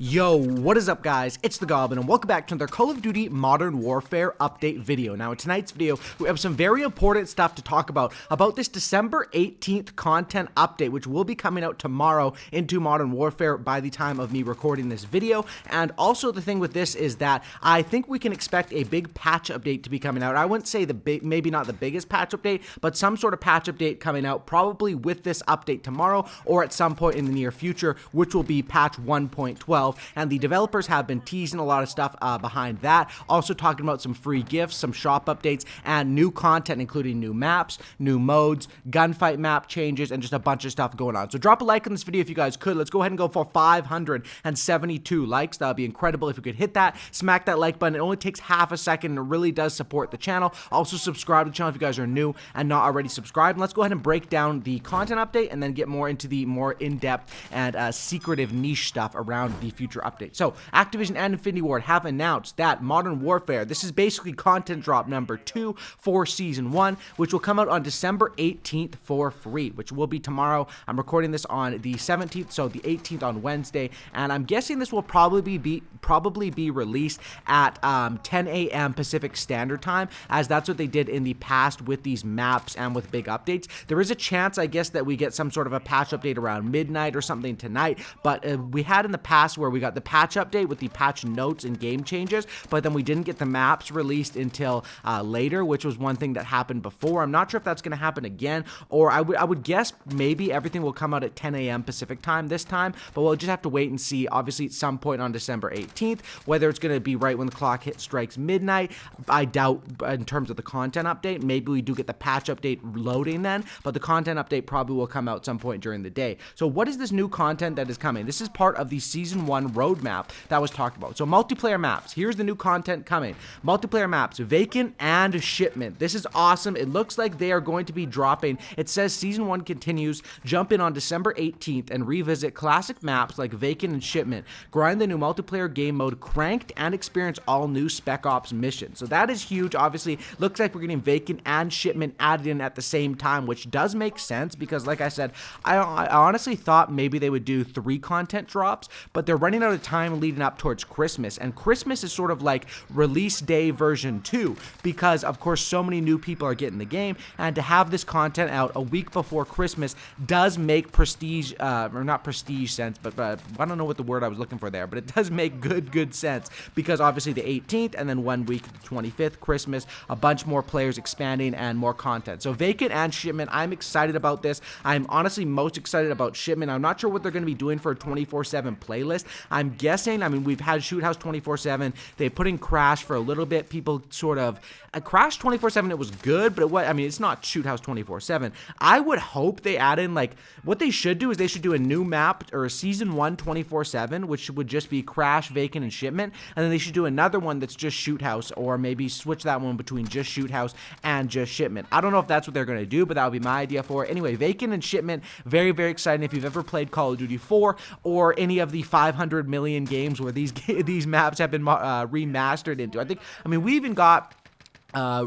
Yo, what is up guys? It's the Goblin and welcome back to another Call of Duty Modern Warfare update video. Now in tonight's video, we have some very important stuff to talk about this December 18th content update, which will be coming out tomorrow into Modern Warfare by the time of me recording this video. And also the thing with this is that I think we can expect a big patch update to be coming out. I wouldn't say maybe not the biggest patch update, but some sort of patch update coming out probably with this update tomorrow or at some point in the near future, which will be patch 1.12. And the developers have been teasing a lot of stuff behind that. Also talking about some free gifts, some shop updates, and new content, including new maps, new modes, gunfight map changes, and just a bunch of stuff going on. So drop a like on this video if you guys could. Let's go ahead and go for 572 likes. That would be incredible if you could hit that. Smack that like button. It only takes half a second and it really does support the channel. Also subscribe to the channel if you guys are new and not already subscribed. And let's go ahead and break down the content update and then get more into the more in-depth and secretive niche stuff around the future update. So Activision and Infinity Ward have announced that Modern Warfare, this is basically content drop number 2 for season 1, which will come out on December 18th for free, which will be tomorrow. I'm recording this on the 17th, so the 18th on Wednesday, and I'm guessing this will probably be released at 10 a.m. Pacific Standard Time, as that's what they did in the past with these maps and with big updates. There is a chance, I guess, that we get some sort of a patch update around midnight or something tonight, but we had in the past where we got the patch update with the patch notes and game changes, but then we didn't get the maps released until later, which was one thing that happened before. I'm not sure if that's going to happen again, or I would guess maybe everything will come out at 10 a.m. Pacific time this time, but we'll just have to wait and see, obviously, at some point on December 18th, whether it's going to be right when the clock strikes midnight. I doubt in terms of the content update. Maybe we do get the patch update loading then, but the content update probably will come out some point during the day. So what is this new content that is coming? This is part of the Season 1 roadmap that was talked about. So multiplayer maps, here's the new content coming. Multiplayer maps, Vacant and Shipment. This is awesome. It looks like they are going to be dropping. It says Season 1 continues. Jump in on December 18th and revisit classic maps like Vacant and Shipment. Grind the new multiplayer game mode Cranked and experience all new Spec Ops missions. So that is huge. Obviously, looks like we're getting Vacant and Shipment added in at the same time, which does make sense because, like I said, I honestly thought maybe they would do 3 content drops, but they're running out of time leading up towards Christmas, and Christmas is sort of like release day version 2 because, of course, so many new people are getting the game, and to have this content out a week before Christmas does make prestige, or not prestige sense, but I don't know what the word I was looking for there, but it does make good sense because obviously the 18th and then 1 week, the 25th, Christmas, a bunch more players expanding and more content. So Vacant and Shipment, I'm excited about this. I'm honestly most excited about Shipment. I'm not sure what they're going to be doing for a 24/7 playlist. I'm guessing, I mean, we've had Shoot House 24/7. They put in Crash for a little bit. People sort of, Crash 24/7, it was good, but I mean, it's not Shoot House 24/7. I would hope they add in, like, what they should do is they should do a new map or a Season 1 24/7, which would just be Crash, Vacant, and Shipment, and then they should do another one that's just Shoot House, or maybe switch that one between just Shoot House and just Shipment. I don't know if that's what they're going to do, but that would be my idea for it. Anyway, Vacant and Shipment, very exciting. If you've ever played Call of Duty 4 or any of the 500 million games where these maps have been remastered into, I mean, we even got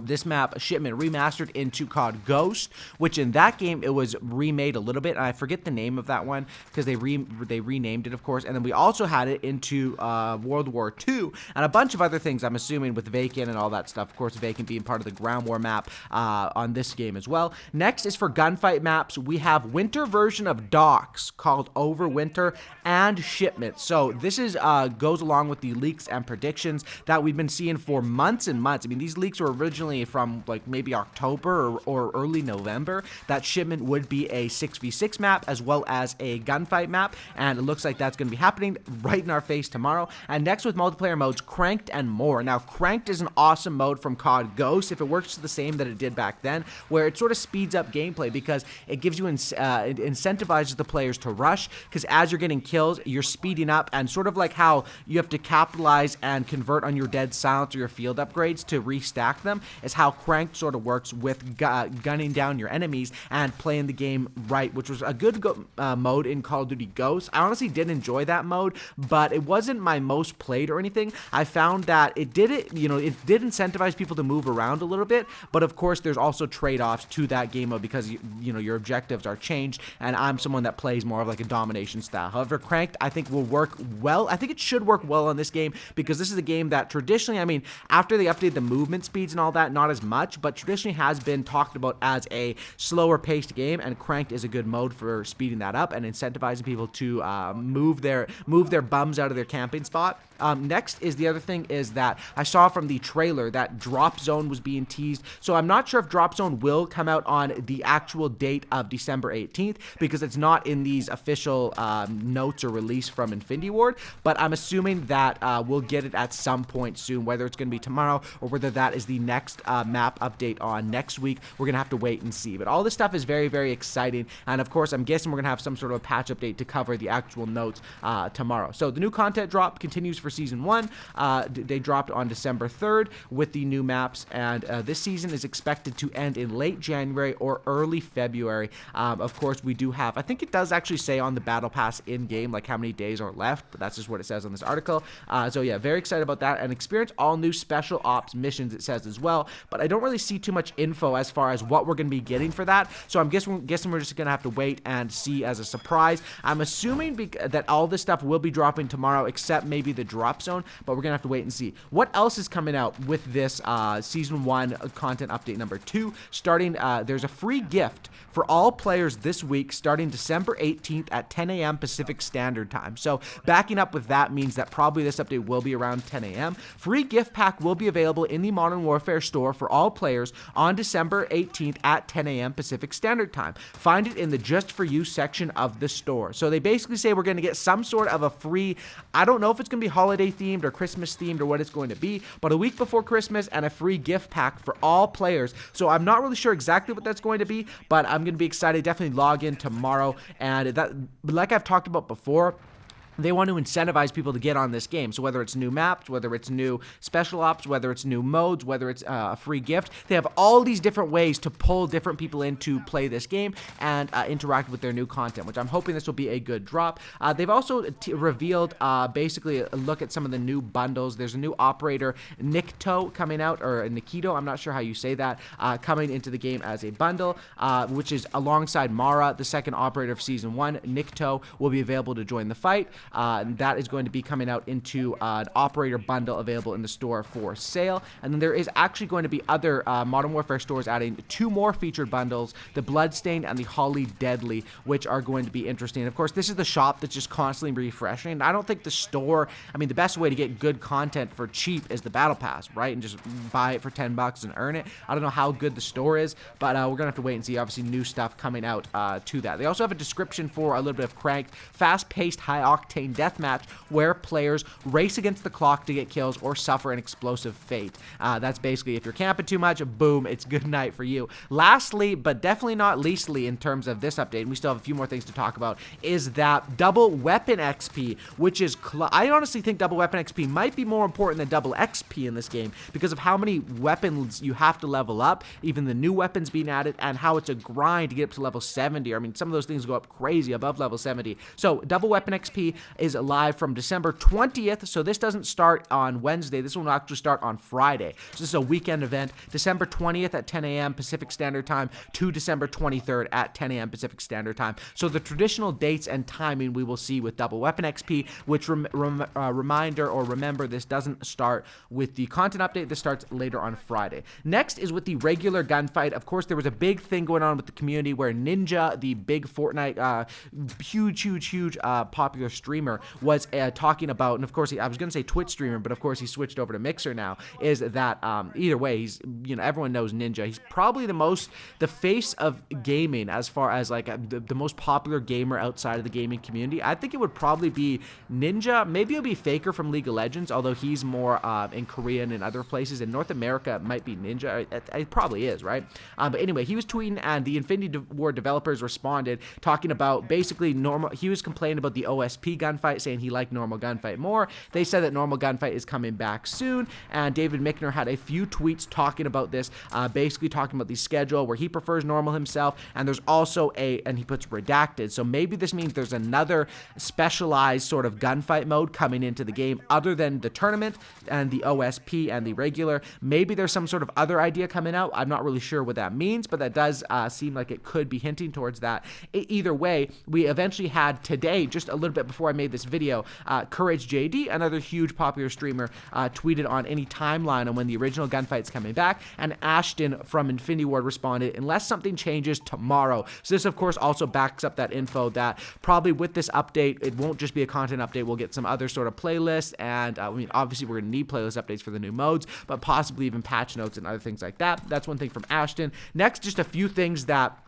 this map, Shipment, remastered into COD Ghost, which in that game it was remade a little bit, and I forget the name of that one because they renamed it, of course. And then we also had it into World War II and a bunch of other things, I'm assuming, with Vacant and all that stuff. Of course, Vacant being part of the Ground War map on this game as well. Next is for gunfight maps. We have winter version of Docks called Overwinter and Shipment. So this is goes along with the leaks and predictions that we've been seeing for months and months. I mean, these leaks were originally from like maybe October or early November, that Shipment would be a 6v6 map as well as a gunfight map, and it looks like that's going to be happening right in our face tomorrow. And next with multiplayer modes, Cranked and More. Now, Cranked is an awesome mode from COD Ghost if it works the same that it did back then, where it sort of speeds up gameplay because it gives you it incentivizes the players to rush, because as you're getting kills, you're speeding up, and sort of like how you have to capitalize and convert on your dead silence or your field upgrades to restack them is how Cranked sort of works with gunning down your enemies and playing the game right, which was a good mode in Call of Duty Ghosts. I honestly did enjoy that mode, but it wasn't my most played or anything. I found that it did incentivize people to move around a little bit, but of course there's also trade-offs to that game mode because your objectives are changed, and I'm someone that plays more of like a domination style. However, Cranked I think will work well. I think it should work well on this game because this is a game that traditionally, I mean, after they updated the movement speeds and all that, not as much, but traditionally has been talked about as a slower paced game, and Cranked is a good mode for speeding that up and incentivizing people to move their bums out of their camping spot. Next is the other thing is that I saw from the trailer that Drop Zone was being teased. So I'm not sure if Drop Zone will come out on the actual date of December 18th because it's not in these official notes or release from Infinity Ward, but I'm assuming that we'll get it at some point soon, whether it's going to be tomorrow or whether that is the next map update on next week. We're going to have to wait and see. But all this stuff is very, very exciting. And of course, I'm guessing we're going to have some sort of a patch update to cover the actual notes tomorrow. So the new content drop continues for Season 1. They dropped on December 3rd with the new maps, and this season is expected to end in late January or early February. Of course, we do have, I think it does actually say on the Battle Pass in-game, like how many days are left, but that's just what it says on this article. So yeah, very excited about that, and experience all new special ops missions, it says as well, but I don't really see too much info as far as what we're going to be getting for that, so I'm guessing we're just going to have to wait and see as a surprise. I'm assuming that all this stuff will be dropping tomorrow, except maybe the Drop Zone, but we're gonna have to wait and see. What else is coming out with this Season 1 content update number 2? Starting, there's a free gift for all players this week starting December 18th at 10 a.m. Pacific Standard Time. So backing up with that means that probably this update will be around 10 a.m. Free gift pack will be available in the Modern Warfare store for all players on December 18th at 10 a.m. Pacific Standard Time. Find it in the Just For You section of the store. So they basically say we're going to get some sort of a free, I don't know if it's going to be holiday themed or Christmas themed or what it's going to be, but a week before Christmas and a free gift pack for all players. So I'm not really sure exactly what that's going to be, but I'm going to be excited. Definitely log in tomorrow, and that, like I've talked about before, they want to incentivize people to get on this game. So whether it's new maps, whether it's new special ops, whether it's new modes, whether it's a free gift, they have all these different ways to pull different people in to play this game and interact with their new content, which I'm hoping this will be a good drop. They've also revealed basically a look at some of the new bundles. There's a new operator, Nikto, coming out, or Nikito, I'm not sure how you say that, coming into the game as a bundle, which is alongside Mara, the second operator of Season 1. Nikto will be available to join the fight. That is going to be coming out into an operator bundle available in the store for sale. And then there is actually going to be other Modern Warfare stores adding 2 more featured bundles, the Bloodstained and the Holly Deadly, which are going to be interesting. And of course, this is the shop that's just constantly refreshing. I don't think the store, I mean, the best way to get good content for cheap is the Battle Pass, right? And just buy it for $10 and earn it. I don't know how good the store is, but we're going to have to wait and see. Obviously, new stuff coming out to that. They also have a description for a little bit of Cranked, fast-paced, high-octane deathmatch where players race against the clock to get kills or suffer an explosive fate. That's basically if you're camping too much, boom, it's good night for you. Lastly, but definitely not leastly in terms of this update, and we still have a few more things to talk about, is that double weapon XP, which is, I honestly think double weapon XP might be more important than double XP in this game because of how many weapons you have to level up, even the new weapons being added, and how it's a grind to get up to level 70. I mean, some of those things go up crazy above level 70. So double weapon XP is live from December 20th, so this doesn't start on Wednesday. This will actually start on Friday. So this is a weekend event, December 20th at 10 a.m. Pacific Standard Time to December 23rd at 10 a.m. Pacific Standard Time. So the traditional dates and timing we will see with double weapon XP, which reminder or remember, this doesn't start with the content update. This starts later on Friday. Next is with the regular gunfight. Of course, there was a big thing going on with the community where Ninja, the big Fortnite, huge popular streamer, was talking about, and of course, I was going to say Twitch streamer, but of course he switched over to Mixer now, is that either way, he's, everyone knows Ninja. He's probably the face of gaming as far as like the most popular gamer outside of the gaming community. I think it would probably be Ninja. Maybe it'll be Faker from League of Legends, although he's more in Korea and in other places. In North America, it might be Ninja. It probably is, right? But anyway, he was tweeting, and the Infinity Ward developers responded, talking about basically he was complaining about the OSP gunfight, saying he liked normal gunfight more. They said that normal gunfight is coming back soon, and David Mickner had a few tweets talking about this, basically talking about the schedule where he prefers normal himself, and there's also and he puts redacted, so maybe this means there's another specialized sort of gunfight mode coming into the game other than the tournament and the OSP and the regular. Maybe there's some sort of other idea coming out. I'm not really sure what that means, but that does seem like it could be hinting towards that. Either way, we eventually had today, just a little bit before I made this video, Courage JD, another huge popular streamer, tweeted on any timeline on when the original gunfight's coming back, and Ashton from Infinity Ward responded, unless something changes tomorrow. So this, of course, also backs up that info that probably with this update, it won't just be a content update. We'll get some other sort of playlists, and I mean, obviously we're going to need playlist updates for the new modes, but possibly even patch notes and other things like that. That's one thing from Ashton. Next, just a few things that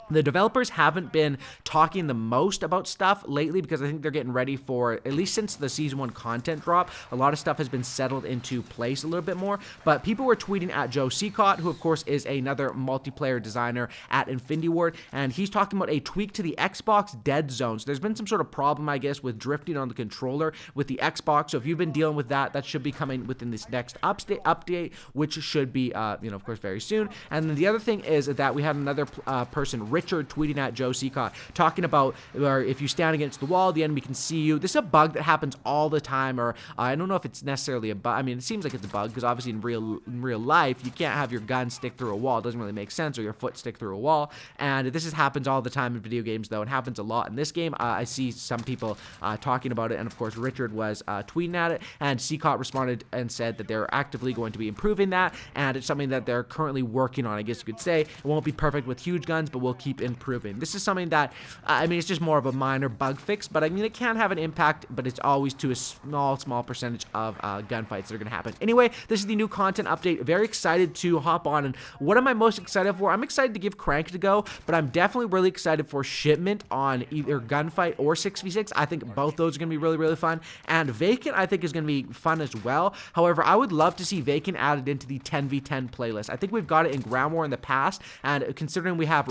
the developers haven't been talking the most about stuff lately, because I think they're getting ready for, at least since the Season 1 content drop, a lot of stuff has been settled into place a little bit more. But people were tweeting at Joe COD, who of course is another multiplayer designer at Infinity Ward, and he's talking about a tweak to the Xbox dead zones. There's been some sort of problem, I guess, with drifting on the controller with the Xbox, so if you've been dealing with that, that should be coming within this next update, which should be, of course, very soon. And then the other thing is that we had another person, Richard, tweeting at Joe COD, talking about where if you stand against the wall, the enemy can see you. This is a bug that happens all the time, or I don't know if it's necessarily a bug. I mean, it seems like it's a bug, because obviously in real life, you can't have your gun stick through a wall. It doesn't really make sense, or your foot stick through a wall. And this happens all the time in video games, though. It happens a lot in this game. I see some people talking about it, and of course, Richard was tweeting at it, and COD responded and said that they're actively going to be improving that, and it's something that they're currently working on, I guess you could say. It won't be perfect with huge guns, but we'll keep improving. This is something that, I mean, it's just more of a minor bug fix, but I mean, it can have an impact, but it's always to a small percentage of gunfights that are going to happen. Anyway, this is the new content update. Very excited to hop on, and what am I most excited for? I'm excited to give Crank to go, but I'm definitely really excited for Shipment on either Gunfight or 6v6. I think both those are going to be really, really fun, and Vacant, I think, is going to be fun as well. However, I would love to see Vacant added into the 10v10 playlist. I think we've got it in Ground War in the past, and considering we have,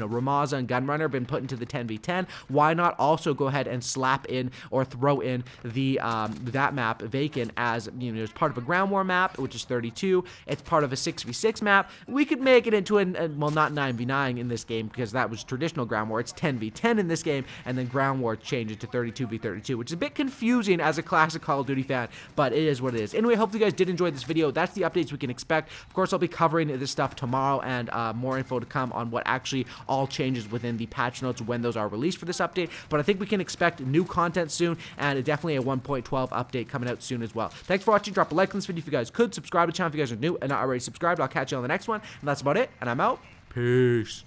Ramaza and Gunrunner been put into the 10v10, why not also go ahead and slap in or throw in the that map, Vacant, as, as part of a Ground War map, which is 32. It's part of a 6v6 map. We could make it into well, not 9v9 in this game, because that was traditional Ground War. It's 10v10 in this game, and then Ground War changed it to 32v32, which is a bit confusing as a classic Call of Duty fan, but it is what it is. Anyway, hopefully you guys did enjoy this video. That's the updates we can expect. Of course, I'll be covering this stuff tomorrow, and more info to come on what actually all changes within the patch notes when those are released for this update. But I think we can expect new content soon, and definitely a 1.12 update coming out soon as well. Thanks for watching. Drop a like on this video if you guys could. Subscribe to the channel if you guys are new and not already subscribed. I'll catch you on the next one, and that's about it, and I'm out. Peace.